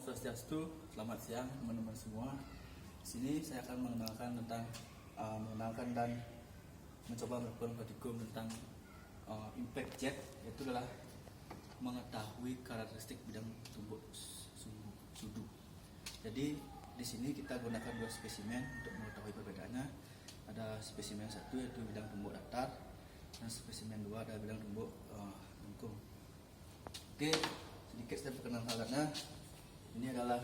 Swastiastu, selamat siang teman-teman semua. Di sini saya akan mengenalkan dan mencoba melakukan pratikum tentang impact jet, yaitu adalah mengetahui karakteristik bidang tumbuk sudu. Jadi di sini kita gunakan dua spesimen untuk mengetahui perbedaannya. Ada spesimen satu yaitu bidang tumbuk datar, dan spesimen dua adalah bidang tumbuk lengkung. Oke, sedikit saya perkenalkannya. Ini adalah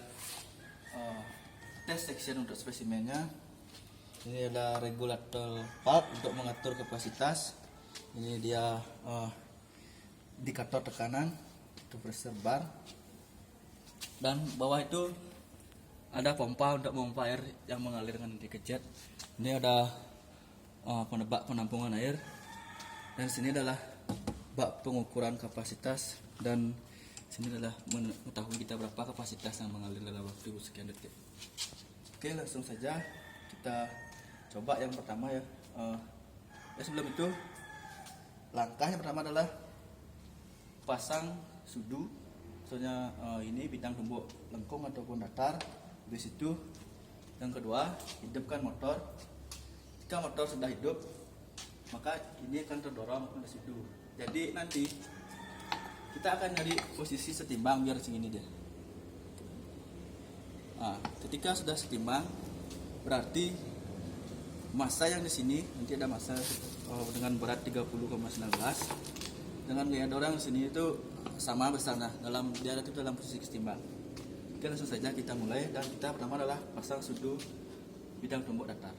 test section untuk spesimennya. Ini adalah regulator valve untuk mengatur kapasitas. Ini dia indikator tekanan untuk pressure bar. Dan bawah itu ada pompa untuk memompa air yang mengalir dengan ke jet. Ini ada penebak penampungan air. Dan sini adalah bak pengukuran kapasitas, dan sini adalah mengetahui kita berapa kapasitas yang mengalir dalam waktu sekian detik. Oke, langsung saja kita coba yang pertama ya. Sebelum itu, langkah yang pertama adalah pasang sudu. Soalnya ini bidang tumbuk lengkung ataupun datar. Habis itu yang kedua, hidupkan motor. Jika motor sudah hidup, maka ini akan terdorong oleh sudu. Jadi nanti kita akan cari posisi setimbang biar segini dia. Ketika sudah setimbang, berarti massa yang di sini nanti ada massa dengan berat 30,19 dengan gaya dorong di sini itu sama besarnya, dia ada dalam posisi setimbang. Oke, langsung saja kita mulai, dan kita pertama adalah pasang sudu bidang tumbuk datar.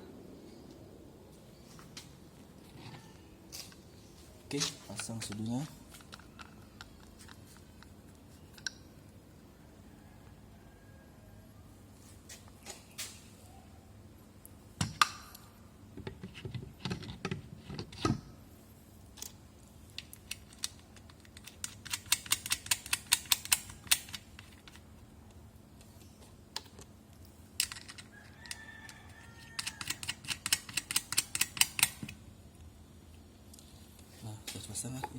Oke, pasang sudunya.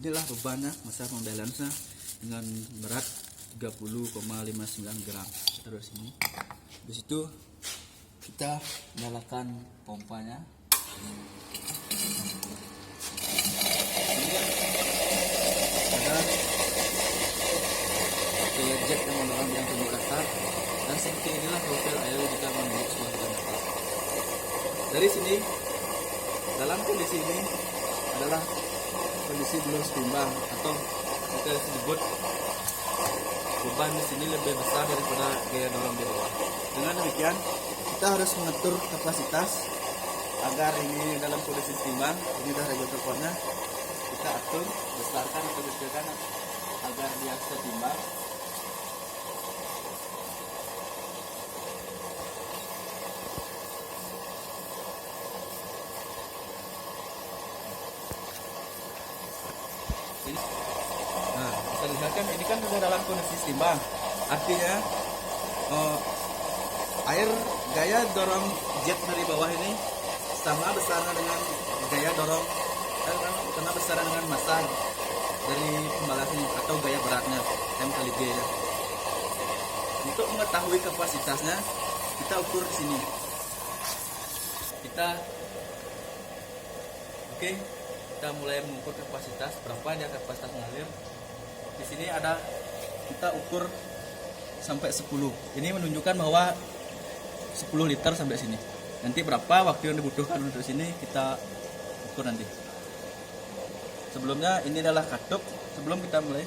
Inilah bebannya, massa pembalance dengan berat 30,59 gram. Taruh sini. Habis itu kita nyalakan pompanya. Ini ada gaya jet yang mendorong bidang tumbuk datar, dan seperti inilah profil air jika menuju sebuah bidang datar. Dari sini, dalam kondisi ini adalah kondisi belum setimbang, atau kita sebut beban di sini lebih besar daripada gaya dorong di bawah. Dengan demikian, kita harus mengatur kapasitas agar ini dalam kondisi setimbang. Ini adalah regulator valve-nya. Kita atur, besarkan atau kecilkan agar dia setimbang. Bisa dilihat kan, ini kan sudah dalam kondisi setimbang. Artinya air gaya dorong jet dari bawah ini sama besarnya dengan gaya dorong, karena besar dengan massa dari pembalas ini atau gaya beratnya M kali G ya. Untuk mengetahui kapasitasnya, kita ukur di sini. Kita mulai mengukur kapasitas, berapa dia kapasitas mengalir. Di sini ada, kita ukur sampai 10. Ini menunjukkan bahwa 10 liter sampai sini. Nanti berapa waktu yang dibutuhkan untuk sini kita ukur nanti. Sebelumnya ini adalah katup. Sebelum kita mulai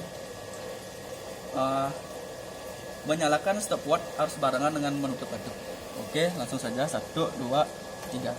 menyalakan stopwatch harus barengan dengan menutup katup. Oke, langsung saja 1, 2, 3.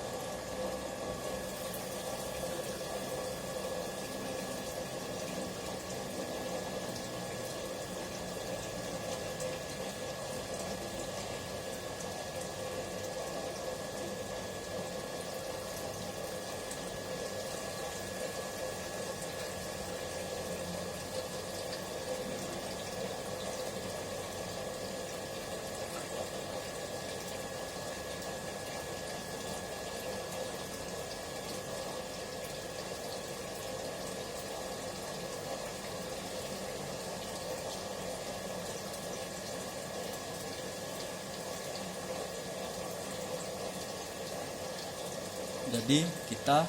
Jadi kita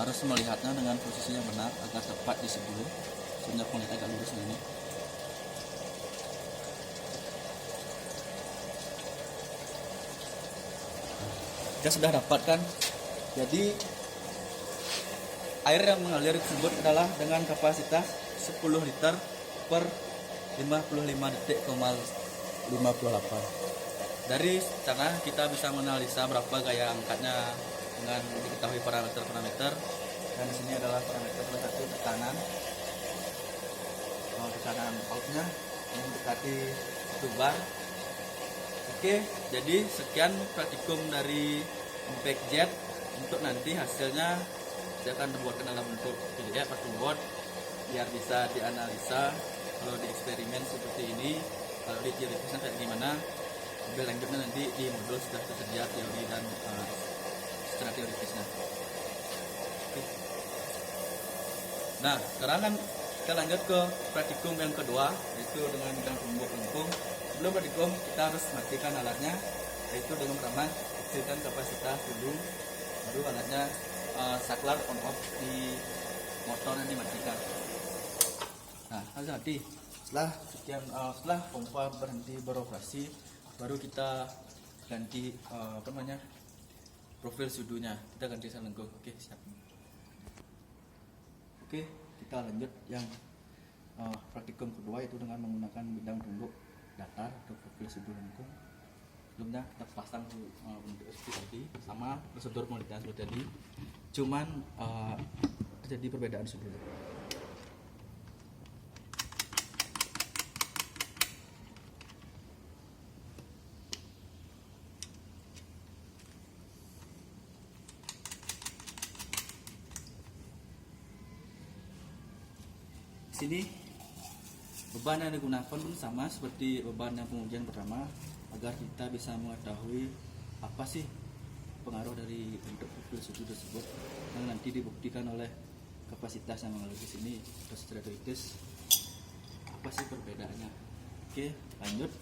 harus melihatnya dengan posisi yang benar agar tepat di sebelum. Sehingga penglihat agak lurus ini. Kita sudah dapatkan. Jadi air yang mengalir tersebut adalah dengan kapasitas 10 liter per 55 detik, 58. Dari sana kita bisa menganalisa berapa gaya angkatnya dengan diketahui parameter. Dan di sini adalah parameter salah satu tekanan outnya yang mendekati 1 bar. Oke, jadi sekian praktikum dari impact jet. Untuk nanti hasilnya saya akan membuatkan dalam bentuk PDF atau board biar bisa dianalisa kalau di eksperimen seperti ini. Kalau di teoritisnya kayak gimana, lebih lanjutnya nanti di modul sudah tersedia teori dan secara teoritisnya. Oke. Nah, sekarang kan kita lanjut ke praktikum yang kedua, yaitu dengan bidang tumbuk lengkung. Sebelum praktikum kita harus matikan alatnya, yaitu dengan pertama kecilkan kapasitas dulu, baru alatnya saklar on off di motor yang dimatikan. Nah, hati-hati. Setelah pompa berhenti beroperasi, baru kita ganti profil sudunya. Kita ganti selengkuh. Oke, siap. Oke, kita lanjut yang praktikum kedua, itu dengan menggunakan bidang tumbuk datar atau profil sudu lengkung. Sebelumnya kita pasang bentuk seperti tadi, sama prosedur penelitian seperti tadi, cuman terjadi perbedaan sebelumnya. Sini beban yang digunakan pun sama seperti beban yang pengujian pertama, agar kita bisa mengetahui apa sih pengaruh dari bentuk profil sudu tersebut yang nanti dibuktikan oleh kapasitas yang mengalir di sini terus teoritis apa sih perbedaannya. Oke, lanjut.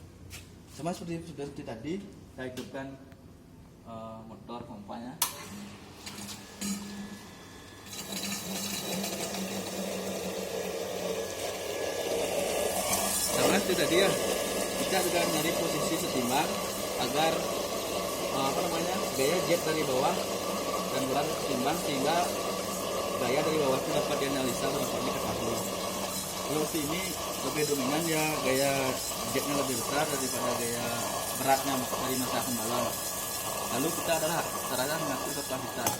Sama seperti tadi, kita hidupkan motor pompanya. Sama itu tadi ya, kita juga nyari posisi setimbang agar gaya jet dari bawah dan berat setimbang, sehingga gaya dari bawah itu dapat dianalisa dan dapat diketahui. Kalau sini lebih dominan ya gaya jetnya lebih besar daripada gaya beratnya dari masa pembalon. Lalu kita adalah caranya mengatur kapasitas.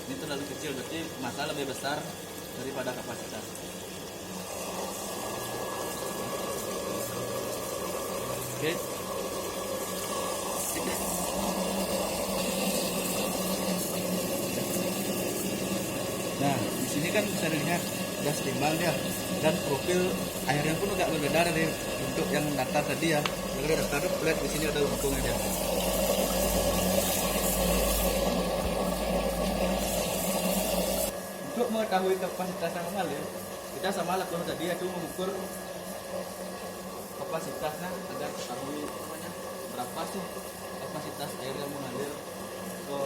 Ini terlalu kecil, berarti masa lebih besar daripada kapasitas. Oke. Nah, di sini kan bisa dilihat udah setimbang dia, dan profil airnya pun agak berbeda dari bentuk yang datar tadi ya. Yang datar flat, di sini ada lengkungnya dia. Untuk mengetahui kapasitas yang mengalir, kita sama lakukan tadi, yaitu mengukur kapasitasnya agar ketahui berapa sih kapasitas air yang mengalir ke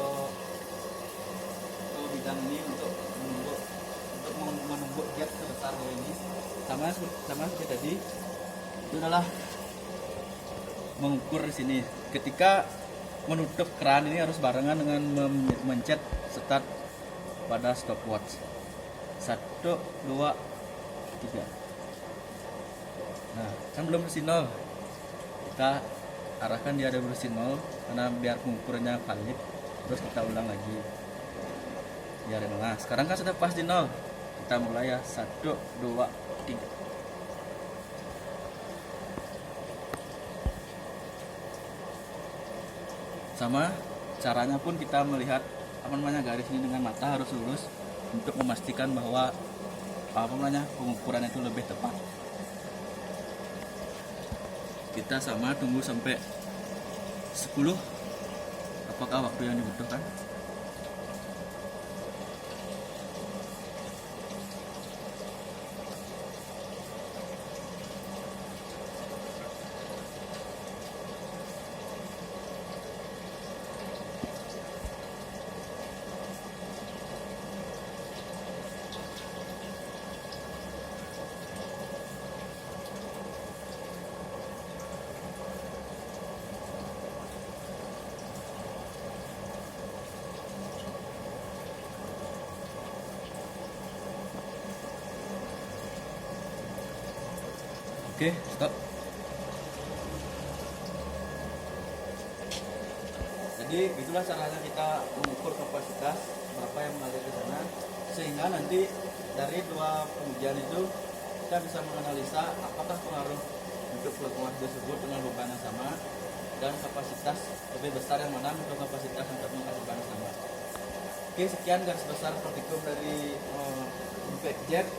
bidang ini untuk menumbuk jet sebesar ini. Sama seperti tadi, itu adalah mengukur di sini. Ketika menutup keran ini harus barengan dengan mencet start pada stopwatch. 1, 2, 3. Nah, kan belum bersih 0. Kita arahkan dia ada bersih 0 karena biar pengukurannya valid. Terus kita ulang lagi. Biar nah, sekarang kan sudah pas di 0. Kita mulai ya, 1, 2, 3. Sama caranya pun kita melihat garis ini dengan mata harus lurus untuk memastikan bahwa pengukuran itu lebih tepat. Kita sama tunggu sampai 10. Apakah waktu yang dibutuhkan? Oke, stop. Jadi itulah caranya kita mengukur kapasitas berapa yang mengalir ke sana, sehingga nanti dari dua pengujian itu kita bisa menganalisa apakah pengaruh untuk lokomotif tersebut dengan beban yang sama dan kapasitas lebih besar yang mana untuk kapasitas untuk mengangkat beban yang sama. Oke, sekian garis besar praktikum dari impact jet.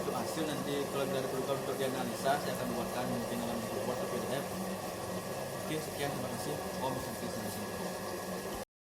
Untuk hasil nanti kalau dari program untuk dianalisa saya akan buatkan mungkin dalam bentuk PDF. Oke, sekian, terima kasih. Om Santi.